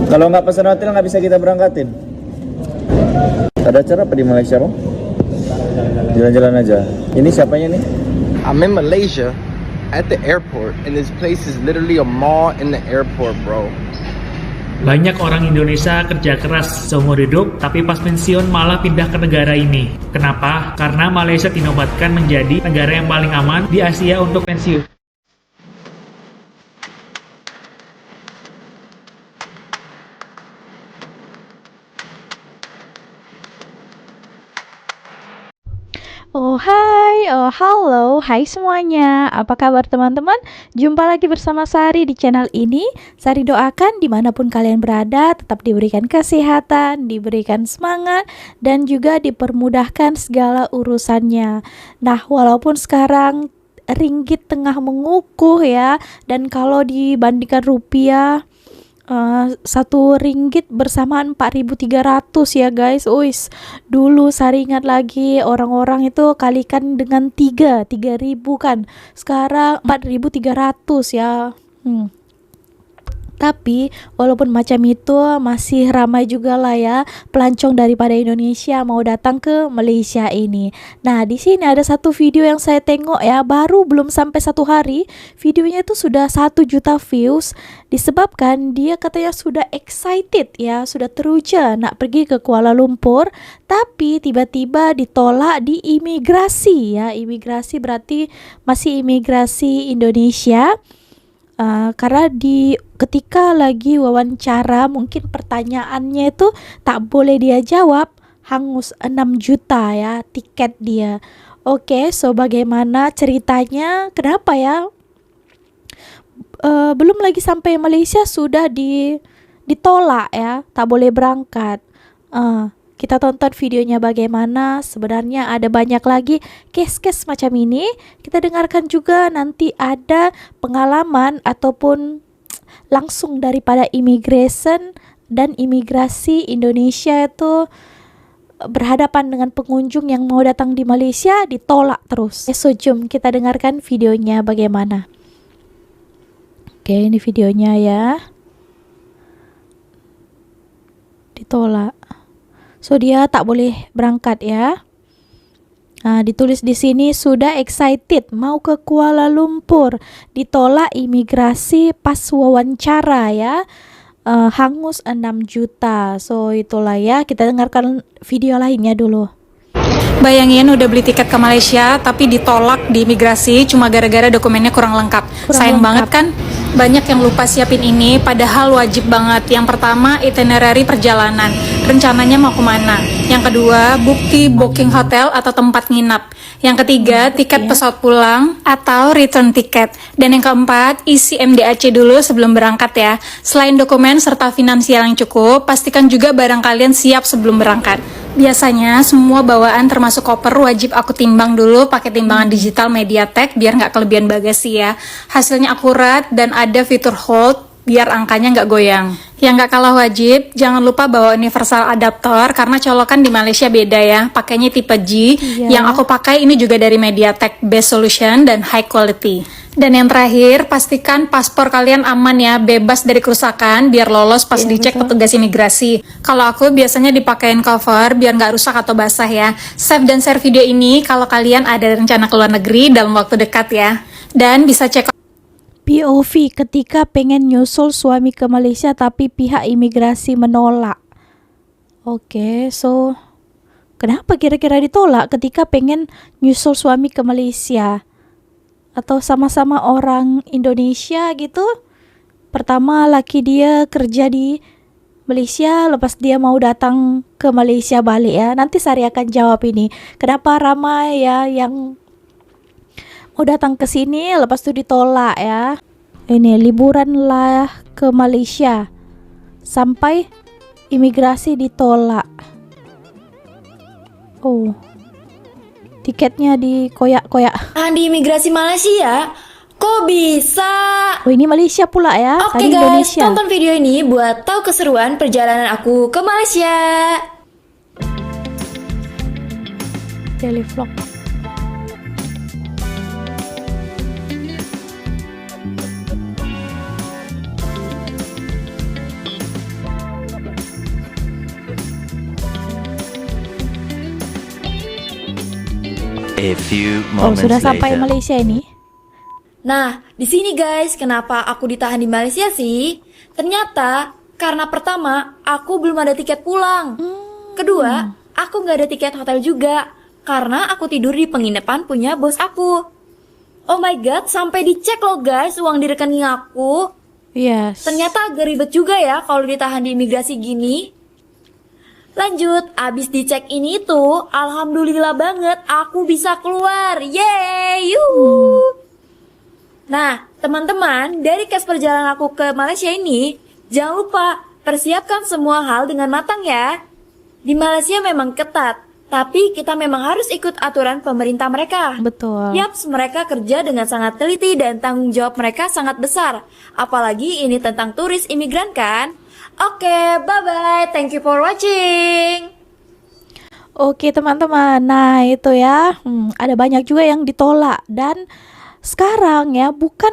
Kalau nggak pesan hotel nggak bisa kita berangkatin. Ada acara apa di Malaysia, Bang? Jalan-jalan aja. Ini siapanya nih? I'm in Malaysia at the airport, and this place is literally a mall in the airport, bro. Banyak orang Indonesia kerja keras seumur hidup, tapi pas pensiun malah pindah ke negara ini. Kenapa? Karena Malaysia dinobatkan menjadi negara yang paling aman di Asia untuk pensiun. Oh hai, oh halo, hai semuanya. Apa kabar teman-teman? Jumpa lagi bersama Sari di channel ini. Sari doakan dimanapun kalian berada tetap diberikan kesehatan, diberikan semangat, dan juga dipermudahkan segala urusannya. Nah, walaupun sekarang ringgit tengah mengukuh ya, dan kalau dibandingkan rupiah, satu ringgit bersamaan 4.300 ya guys. Uis, dulu Sari ingat lagi orang-orang itu kalikan dengan 3.000 kan, sekarang 4.300 ya. Tapi walaupun macam itu masih ramai juga lah ya pelancong daripada Indonesia mau datang ke Malaysia ini. Nah, di sini ada satu video yang saya tengok ya, baru belum sampai 1 hari videonya itu sudah 1 juta views, disebabkan dia katanya sudah excited ya, sudah teruja nak pergi ke Kuala Lumpur, tapi tiba-tiba ditolak di imigrasi ya. Imigrasi berarti masih imigrasi Indonesia. Karena ketika lagi wawancara mungkin pertanyaannya itu tak boleh dia jawab, hangus 6 juta ya tiket dia. Oke, so bagaimana ceritanya? Kenapa ya? Belum lagi sampai Malaysia sudah ditolak ya, tak boleh berangkat. Kita tonton videonya bagaimana. Sebenarnya ada banyak lagi case-case macam ini. Kita dengarkan juga nanti ada pengalaman ataupun langsung daripada immigration dan imigrasi Indonesia itu berhadapan dengan pengunjung yang mau datang di Malaysia ditolak terus. So jom kita dengarkan videonya bagaimana. Oke, ini videonya ya. Ditolak. So dia tak boleh berangkat ya. Ditulis di sini sudah excited mau ke Kuala Lumpur, ditolak imigrasi pas wawancara ya. Hangus 6 juta. So itulah ya, kita dengarkan video lainnya dulu. Bayangin udah beli tiket ke Malaysia tapi ditolak di imigrasi cuma gara-gara dokumennya kurang lengkap. Sayang banget kan? Banyak yang lupa siapin ini padahal wajib banget. Yang pertama, itinerary perjalanan, rencananya mau kemana. Yang kedua, bukti booking hotel atau tempat nginap. Yang ketiga, tiket pesawat pulang atau return tiket. Dan yang keempat, isi MDAC dulu sebelum berangkat ya. Selain dokumen serta finansial yang cukup, pastikan juga barang kalian siap sebelum berangkat. Biasanya semua bawaan termasuk koper wajib aku timbang dulu pakai timbangan digital MediaTek biar nggak kelebihan bagasi ya. Hasilnya akurat dan ada fitur hold biar angkanya nggak goyang. Yang nggak kalah wajib, jangan lupa bawa universal adaptor karena colokan di Malaysia beda ya. Pakainya tipe G. Yang aku pakai ini juga dari MediaTek, best solution dan high quality. Dan yang terakhir, pastikan paspor kalian aman ya, bebas dari kerusakan biar lolos pas dicek petugas imigrasi. Kalau aku biasanya dipakein cover biar nggak rusak atau basah ya. Save dan share video ini kalau kalian ada rencana ke luar negeri dalam waktu dekat ya. Dan bisa cek POV ketika pengen nyusul suami ke Malaysia tapi pihak imigrasi menolak. Oke, so kenapa kira-kira ditolak ketika pengen nyusul suami ke Malaysia? Atau sama-sama orang Indonesia gitu? Pertama laki dia kerja di Malaysia, lepas dia mau datang ke Malaysia balik ya. Nanti Sari akan jawab ini. Kenapa ramai ya yang mau datang ke sini lepas itu ditolak ya. Ini liburan lah ke Malaysia sampai imigrasi ditolak. Oh, tiketnya dikoyak-koyak. Di imigrasi Malaysia, kok bisa? Oh, ini Malaysia pula ya. Oke Tadi guys, Indonesia. tonton video ini buat tahu keseruan perjalanan aku ke Malaysia. Daily vlog. A few Oh, moments sudah sampai later. Malaysia ini. Nah, di sini guys, kenapa aku ditahan di Malaysia sih? Ternyata karena pertama, aku belum ada tiket pulang. Kedua, aku nggak ada tiket hotel juga karena aku tidur di penginapan punya bos aku. Oh my god, sampai dicek loh guys uang di rekening aku. Yes. Ternyata agak ribet juga ya kalau ditahan di imigrasi gini. Lanjut, abis dicek ini tuh, alhamdulillah banget aku bisa keluar. Yeay, yuhu. Nah, teman-teman, dari kes perjalanan aku ke Malaysia ini, jangan lupa persiapkan semua hal dengan matang ya. Di Malaysia memang ketat, tapi kita memang harus ikut aturan pemerintah mereka. Betul. Yaps, mereka kerja dengan sangat teliti dan tanggung jawab mereka sangat besar. Apalagi ini tentang turis imigran kan? Oke, bye-bye. Thank you for watching. Oke teman-teman, nah itu ya, ada banyak juga yang ditolak. Dan sekarang ya bukan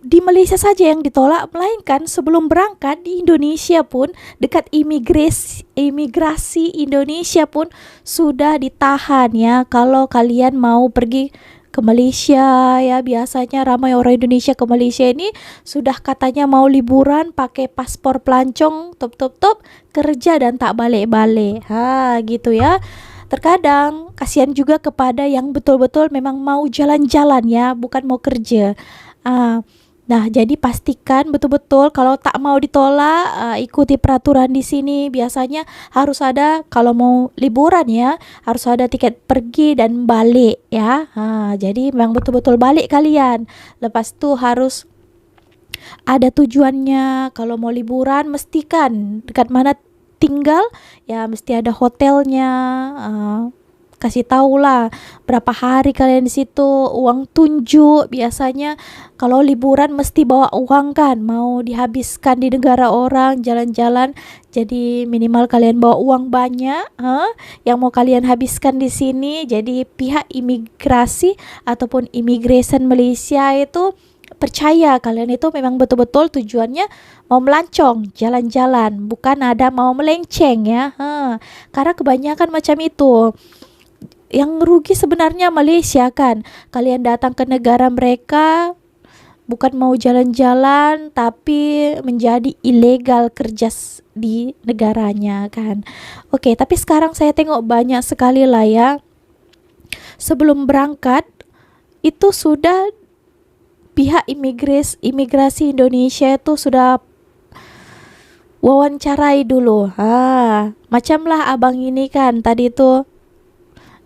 di Malaysia saja yang ditolak, melainkan sebelum berangkat di Indonesia pun, dekat imigrasi Indonesia pun sudah ditahan ya. Kalau kalian mau pergi ke Malaysia ya, biasanya ramai orang Indonesia ke Malaysia ini sudah katanya mau liburan pakai paspor pelancong, top kerja dan tak balik-balik. Gitu ya. Terkadang kasihan juga kepada yang betul-betul memang mau jalan-jalan ya, bukan mau kerja. Nah, jadi pastikan betul-betul kalau tak mau ditolak, ikuti peraturan di sini. Biasanya harus ada, kalau mau liburan ya, harus ada tiket pergi dan balik ya. Jadi memang betul-betul balik kalian. Lepas itu harus ada tujuannya. Kalau mau liburan, mestikan dekat mana tinggal ya, mesti ada hotelnya. Kasih tahu lah berapa hari kalian di situ, uang tunjuk. Biasanya kalau liburan mesti bawa uang kan, mau dihabiskan di negara orang jalan-jalan, jadi minimal kalian bawa uang banyak yang mau kalian habiskan di sini. Jadi pihak imigrasi ataupun immigration Malaysia itu percaya kalian itu memang betul-betul tujuannya mau melancong, jalan-jalan, bukan ada mau melenceng ya. Karena kebanyakan macam itu. Yang rugi sebenarnya Malaysia kan. Kalian datang ke negara mereka bukan mau jalan-jalan, tapi menjadi ilegal kerja di negaranya kan. Oke, tapi sekarang saya tengok banyak sekali lah ya, sebelum berangkat itu sudah pihak imigrasi Indonesia itu sudah wawancarai dulu. Macamlah abang ini kan tadi itu,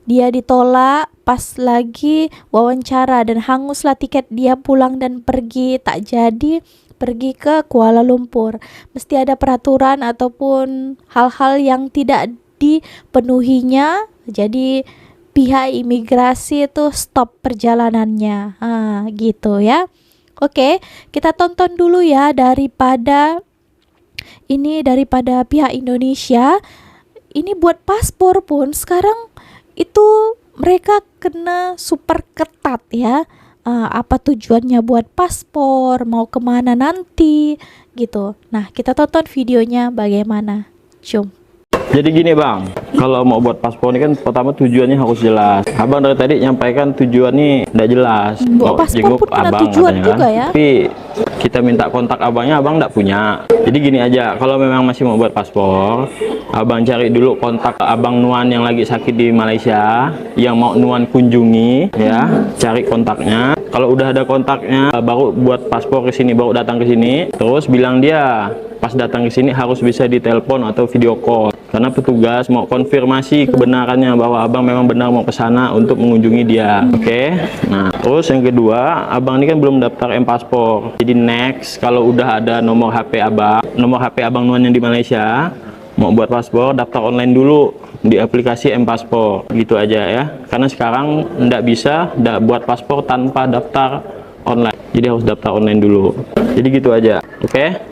dia ditolak pas lagi wawancara dan hanguslah tiket dia pulang dan pergi, tak jadi pergi ke Kuala Lumpur. Mesti ada peraturan ataupun hal-hal yang tidak dipenuhinya, jadi pihak imigrasi itu stop perjalanannya. Gitu ya. Oke, kita tonton dulu ya daripada pihak Indonesia. Ini buat paspor pun sekarang itu mereka kena super ketat ya. Apa tujuannya buat paspor, mau kemana nanti gitu. Nah, kita tonton videonya bagaimana. Jom. Jadi gini bang, kalau mau buat paspor ini kan pertama tujuannya harus jelas. Abang dari tadi nyampaikan tujuan ini tidak jelas. Buat paspor pun kena tujuan juga ya. Tapi kita minta kontak abangnya, abang tidak punya. Jadi gini aja, kalau memang masih mau buat paspor, abang cari dulu kontak abang Nuan yang lagi sakit di Malaysia, yang mau Nuan kunjungi ya, cari kontaknya. Kalau udah ada kontaknya, baru buat paspor ke sini, baru datang ke sini. Terus bilang dia pas datang ke sini harus bisa ditelepon atau video call. Karena petugas mau konfirmasi kebenarannya bahwa abang memang benar mau ke sana untuk mengunjungi dia. Oke. Nah, terus yang kedua, abang ini kan belum daftar M-Paspor. Jadi next, kalau udah ada nomor HP abang Nuan yang di Malaysia, mau buat paspor, daftar online dulu di aplikasi M-Paspor. Gitu aja ya. Karena sekarang nggak buat paspor tanpa daftar online. Jadi harus daftar online dulu. Jadi gitu aja. Oke.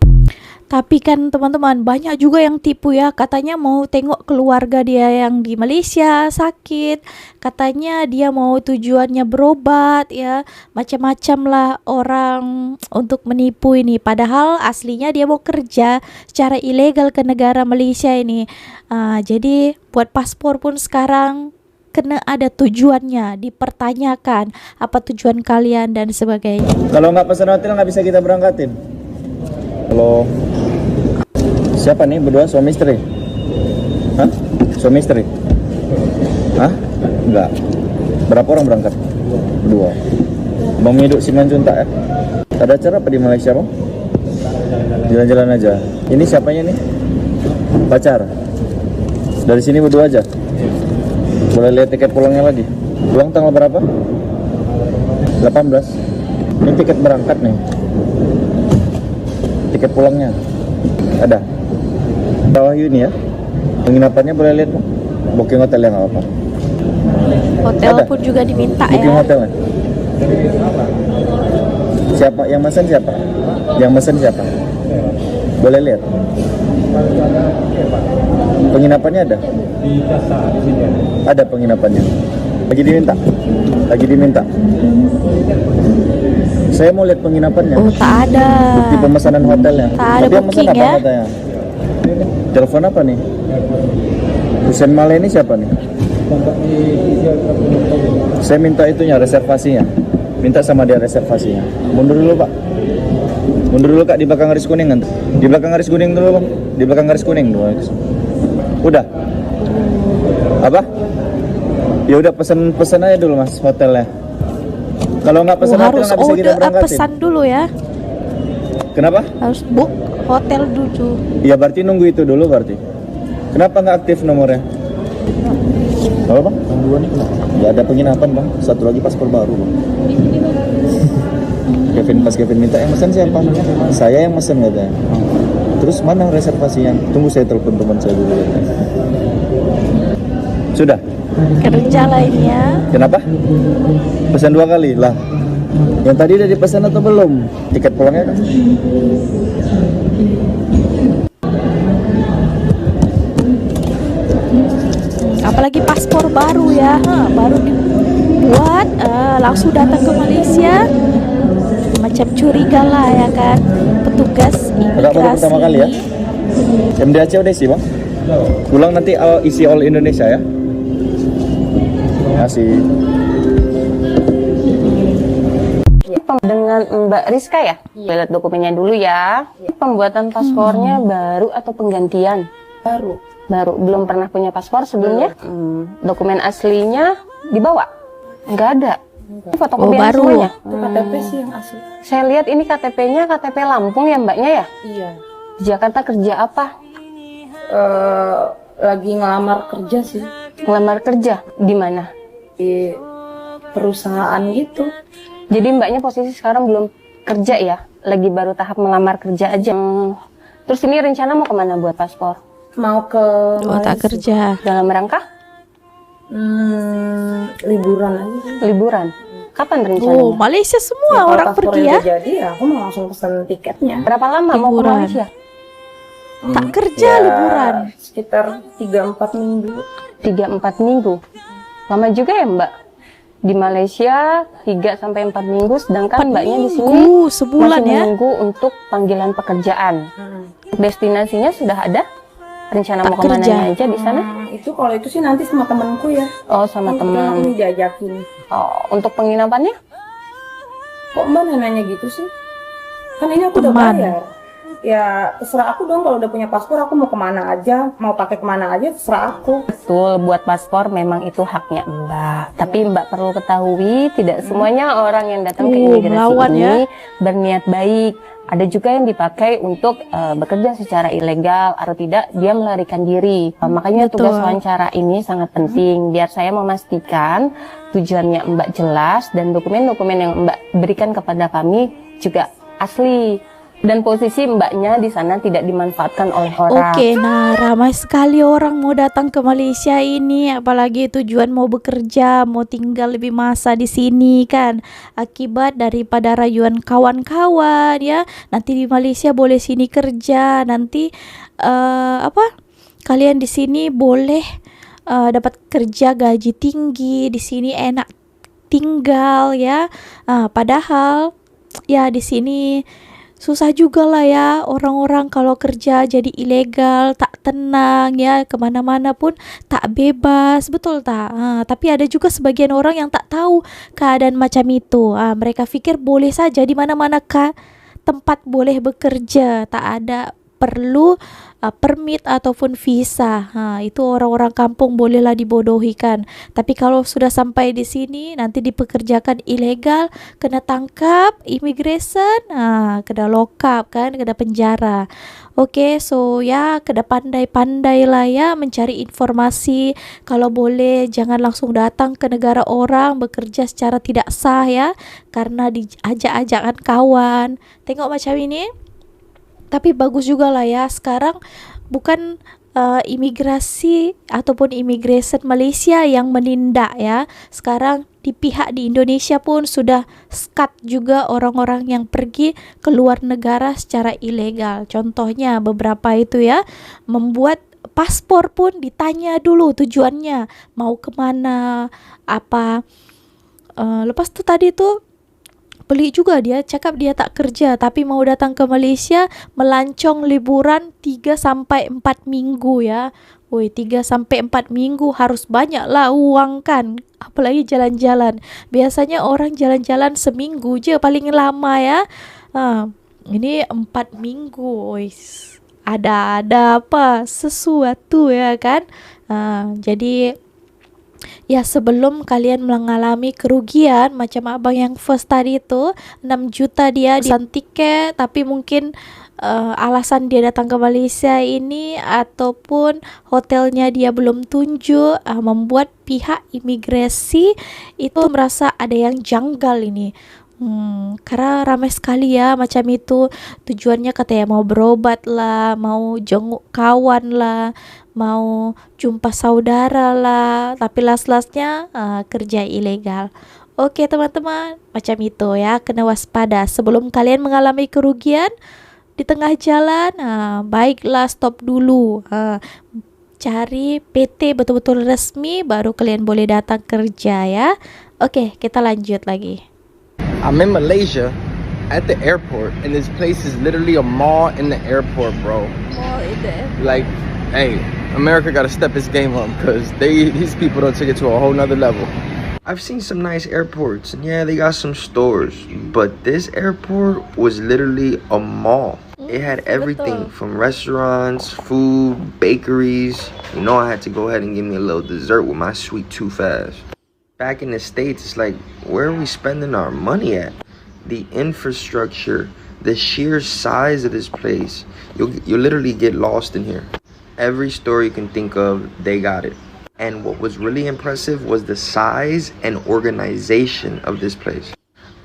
Tapi kan teman-teman, banyak juga yang tipu ya. Katanya mau tengok keluarga dia yang di Malaysia sakit, katanya dia mau tujuannya berobat ya. Macam-macam lah orang untuk menipu ini. Padahal aslinya dia mau kerja secara ilegal ke negara Malaysia ini. Jadi buat paspor pun sekarang kena ada tujuannya, dipertanyakan apa tujuan kalian dan sebagainya. Kalau nggak pesan hotel nggak bisa kita berangkatin. Kalau siapa nih berdua suami istri? Hah? Suami istri? Hah? Enggak. Berapa orang berangkat? Dua. Bang Miduk Simanjuntak ya? Ada acara apa di Malaysia bang? Jalan-jalan aja. Ini siapanya nih? Pacar? Dari sini berdua aja? Boleh lihat tiket pulangnya lagi? Pulang tanggal berapa? 18. Ini tiket berangkat nih. Tiket pulangnya ada. Bawah ini ya. Penginapannya boleh lihat bang? Booking hotelnya nggak apa-apa. Hotel Ada? pun juga diminta Booking ya. hotelnya. Siapa yang mesen siapa? Yang mesen siapa? Boleh lihat. Penginapannya ada? Ada penginapannya. Lagi diminta. Lagi diminta. Saya mau lihat penginapannya. Oh, tak ada. Bukti pemesanan hotelnya. Tak ada Tapi yang mesen booking apa ya? katanya? Telepon apa nih? Hussein Male ini siapa nih? Saya minta itunya, reservasinya. Minta sama dia reservasinya. Mundur dulu pak. Mundur dulu kak, di belakang garis kuning kan? Di belakang garis kuning dulu bang. Di belakang garis kuning dulu. Udah. Apa? Ya udah pesan aja dulu mas hotelnya. Kalau nggak pesan hotel Harus nggak bisa kita order berangkatin. pesan dulu ya. Kenapa? Harus book hotel dulu. Ya berarti nunggu itu dulu berarti. Kenapa nggak aktif nomornya? Apa bang? Tungguan ya ada penginapan bang. Satu lagi paspor baru bang. Kevin minta yang mesen siapa? Saya yang mesen katanya. Terus mana reservasinya? Tunggu saya telepon teman saya dulu. Sudah? Kerja lainnya. Kenapa? Pesan 2 kali lah. Yang tadi udah dipesan atau belum? Tiket pulangnya kan? Apalagi paspor baru ya, baru dibuat, langsung datang ke Malaysia, macam curiga lah ya kan, petugas Enggak baru imigrasi. pertama kali ya? MDAC udah isi bang? Pulang nanti isi all Indonesia ya? Masih. Dengan Mbak Rizka ya? Lihat dokumennya dulu ya. Pembuatan paspornya baru atau penggantian? Baru. Baru. Belum pernah punya paspor sebelumnya? Dokumen aslinya dibawa? Nggak ada. Ini fotokopian baru. semuanya? Itu KTP sih yang asli. Saya lihat ini KTP-nya KTP Lampung ya mbaknya ya? Iya. Di Jakarta kerja apa? Lagi ngelamar kerja sih Ngelamar kerja? Di mana? di perusahaan gitu. Jadi mbaknya posisi sekarang belum kerja ya? Lagi baru tahap melamar kerja aja. Terus ini rencana mau kemana buat paspor? Mau ke Oh, tak Malaysia. kerja. Dalam rangka? Liburan aja sih. Liburan. Kapan rencananya? Oh, Malaysia semua Kalau orang paspornya pergi ya. udah jadi ya aku mau langsung pesan tiketnya. Berapa lama mau ke Liburan. Malaysia? Tak kerja Ya, liburan. sekitar 3-4 minggu. 3-4 minggu. Lama juga ya mbak? Di Malaysia 3-4 minggu, sedangkan mbaknya di sini Sebulan masih ya. menunggu untuk panggilan pekerjaan. Destinasinya sudah ada? Rencana mau Tak kemana kerja. aja di sana? Itu kalau itu sih nanti sama temanku ya. Oh sama Kebetulan teman. Ini diajakin. Oh, untuk penginapannya? Kok mbak nanya gitu sih? Kan ini aku udah Teman. bayar. Ya terserah aku dong, kalau udah punya paspor aku mau kemana aja, mau pakai kemana aja terserah aku. Betul, buat paspor memang itu haknya mbak. Tapi mbak perlu ketahui, tidak semuanya orang yang datang ke imigrasi melawan ini ya. berniat baik. Ada juga yang dipakai untuk bekerja secara ilegal atau tidak dia melarikan diri. Makanya tugas Betul. wawancara ini sangat penting biar saya memastikan tujuannya mbak jelas dan dokumen-dokumen yang mbak berikan kepada kami juga asli. Dan posisi mbaknya di sana tidak dimanfaatkan oleh orang. Oke, nah ramai sekali orang mau datang ke Malaysia ini, apalagi tujuan mau bekerja, mau tinggal lebih masa di sini kan. Akibat daripada rayuan kawan-kawan ya, nanti di Malaysia boleh sini kerja, nanti kalian di sini boleh dapat kerja gaji tinggi, di sini enak tinggal ya. Padahal ya di sini susah juga lah ya orang-orang kalau kerja jadi ilegal, tak tenang ya, kemana-mana pun tak bebas, betul tak? Tapi ada juga sebagian orang yang tak tahu keadaan macam itu. Mereka pikir boleh saja di mana-mana tempat boleh bekerja, tak ada perlu permit ataupun visa. Itu orang-orang kampung bolehlah dibodohi kan. Tapi kalau sudah sampai di sini nanti dipekerjakan ilegal, kena tangkap immigration, kena lock up kan, kena penjara. Oke, so ya kena pandai-pandai lah ya mencari informasi. Kalau boleh jangan langsung datang ke negara orang bekerja secara tidak sah ya, karena diajak-ajakan kawan. Tengok macam ini. Tapi bagus juga lah ya, sekarang bukan imigrasi ataupun immigration Malaysia yang menindak ya. Sekarang di pihak di Indonesia pun sudah skat juga orang-orang yang pergi ke luar negara secara ilegal. Contohnya beberapa itu ya, membuat paspor pun ditanya dulu tujuannya, mau kemana, apa. Lepas tu tadi tu pelik juga, dia cakap dia tak kerja tapi mau datang ke Malaysia melancong liburan 3-4 minggu ya. 3-4 minggu harus banyak lah uang kan, apalagi jalan-jalan. Biasanya orang jalan-jalan seminggu je paling lama ya. Ini 4 minggu. Ada apa sesuatu ya kan. Jadi ya sebelum kalian mengalami kerugian macam abang yang first tadi itu 6 juta dia pesan tiket, tapi mungkin alasan dia datang ke Malaysia ini ataupun hotelnya dia belum tunjuk, membuat pihak imigrasi itu merasa ada yang janggal ini. Karena ramai sekali ya macam itu, tujuannya katanya mau berobat lah, mau jenguk kawan lah, mau jumpa saudara lah, tapi last-lastnya kerja ilegal. Oke teman-teman, macam itu ya, kena waspada sebelum kalian mengalami kerugian di tengah jalan. Baiklah stop dulu, cari PT betul-betul resmi baru kalian boleh datang kerja ya. Oke, kita lanjut lagi. I'm in Malaysia at the airport, and this place is literally a mall in the airport, bro. Mall in the airport. Like, hey, America got to step its game up because these people don't take it to a whole nother level. I've seen some nice airports, and yeah, they got some stores, but this airport was literally a mall. It had everything from restaurants, food, bakeries. You know, I had to go ahead and give me a little dessert with my sweet tooth ass. Back in the States, it's like, where are we spending our money at? The infrastructure, the sheer size of this place, you'll literally get lost in here. Every store you can think of, they got it. And what was really impressive was the size and organization of this place.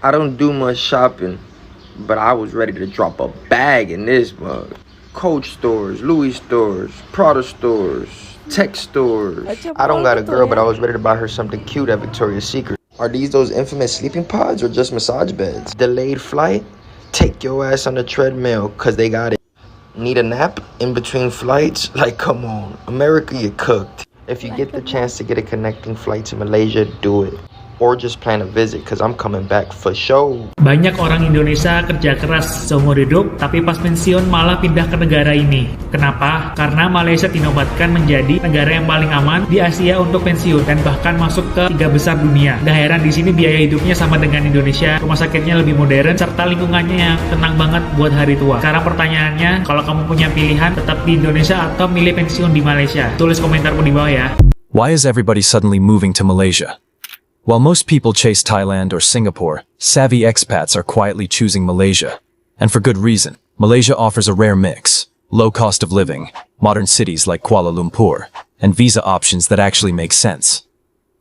I don't do much shopping, but I was ready to drop a bag in this mug. Coach stores, Louis stores, Prada stores, tech stores. I don't got a girl, but I was ready to buy her something cute at Victoria's Secret. Are these those infamous sleeping pods or just massage beds? Delayed flight? Take your ass on the treadmill, cause they got it. Need a nap in between flights? Like, come on, America, you cooked. If you get the chance to get a connecting flight to Malaysia, do it. Or just plan a visit, cause I'm coming back for show. Banyak orang Indonesia kerja keras seumur hidup, tapi pas pensiun malah pindah ke negara ini. Kenapa? Karena Malaysia dinobatkan menjadi negara yang paling aman di Asia untuk pensiun dan bahkan masuk ke 3 besar dunia. Gak heran di sini biaya hidupnya sama dengan Indonesia, rumah sakitnya lebih modern, serta lingkungannya yang tenang banget buat hari tua. Sekarang pertanyaannya, kalau kamu punya pilihan tetap di Indonesia atau milih pensiun di Malaysia? Tulis komentarmu di bawah ya. Why is everybody suddenly moving to Malaysia? While most people chase Thailand or Singapore, savvy expats are quietly choosing Malaysia. And for good reason. Malaysia offers a rare mix: low cost of living, modern cities like Kuala Lumpur, and visa options that actually make sense.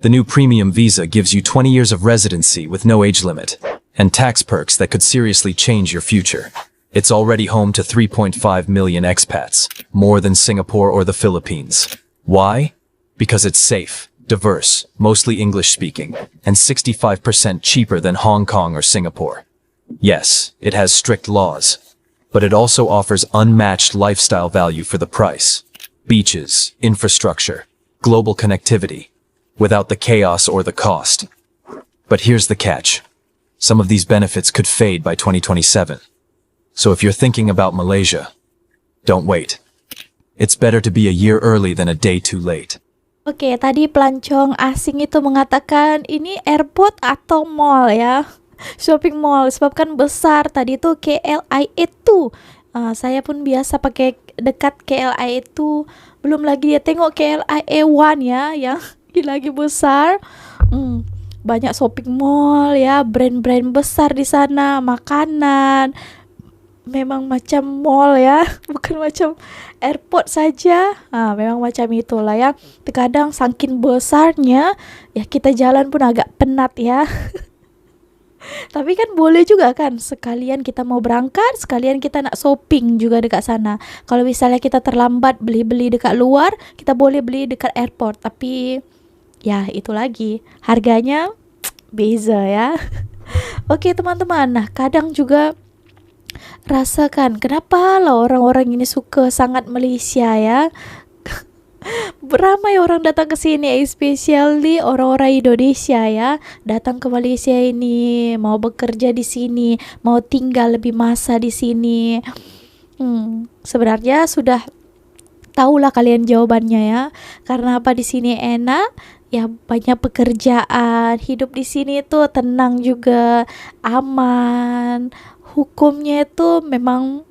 The new premium visa gives you 20 years of residency with no age limit, and tax perks that could seriously change your future. It's already home to 3.5 million expats, more than Singapore or the Philippines. Why? Because it's safe, diverse, mostly English-speaking, and 65% cheaper than Hong Kong or Singapore. Yes, it has strict laws, but it also offers unmatched lifestyle value for the price. Beaches, infrastructure, global connectivity, without the chaos or the cost. But here's the catch. Some of these benefits could fade by 2027. So if you're thinking about Malaysia, don't wait. It's better to be a year early than a day too late. Oke, tadi pelancong asing itu mengatakan ini airport atau mall ya. Shopping mall, sebab kan besar tadi tuh KLIA itu. Saya pun biasa pakai dekat KLIA itu. Belum lagi dia tengok KLIA 1 ya, yang lagi besar. Banyak shopping mall ya, brand-brand besar di sana, makanan. Memang macam mall ya, bukan macam airport saja. Memang macam itulah ya. Terkadang saking besarnya ya kita jalan pun agak penat ya. Tapi kan boleh juga kan, sekalian kita mau berangkat, sekalian kita nak shopping juga dekat sana. Kalau misalnya kita terlambat beli-beli dekat luar, kita boleh beli dekat airport. Tapi ya itu lagi, harganya beza ya. Oke teman-teman, nah kadang juga rasakan kenapa lah orang-orang ini suka sangat Malaysia ya. Ramai orang datang ke sini, especially orang-orang Indonesia ya, datang ke Malaysia ini mau bekerja di sini, mau tinggal lebih masa di sini. Sebenarnya sudah tahulah kalian jawabannya ya. Karena apa di sini enak? Ya banyak pekerjaan, hidup di sini tuh tenang juga, aman. Hukumnya itu memang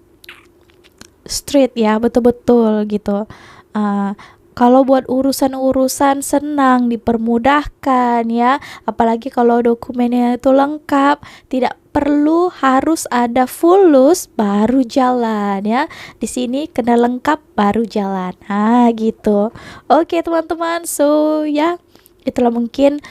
straight ya, betul-betul gitu. Kalau buat urusan-urusan senang, dipermudahkan ya. Apalagi kalau dokumennya itu lengkap, tidak perlu harus ada fulus baru jalan ya. Di sini kena lengkap baru jalan. Gitu. Oke teman-teman, so ya itulah mungkin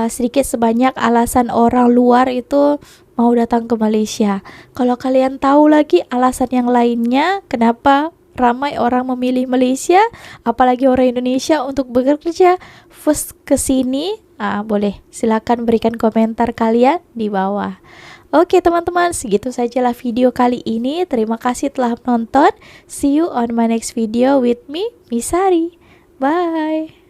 sedikit sebanyak alasan orang luar itu mau datang ke Malaysia. Kalau kalian tahu lagi alasan yang lainnya kenapa ramai orang memilih Malaysia, apalagi orang Indonesia untuk bekerja first ke sini, boleh silakan berikan komentar kalian di bawah. Oke teman-teman, segitu sajalah video kali ini. Terima kasih telah menonton. See you on my next video with me, Misari. Bye.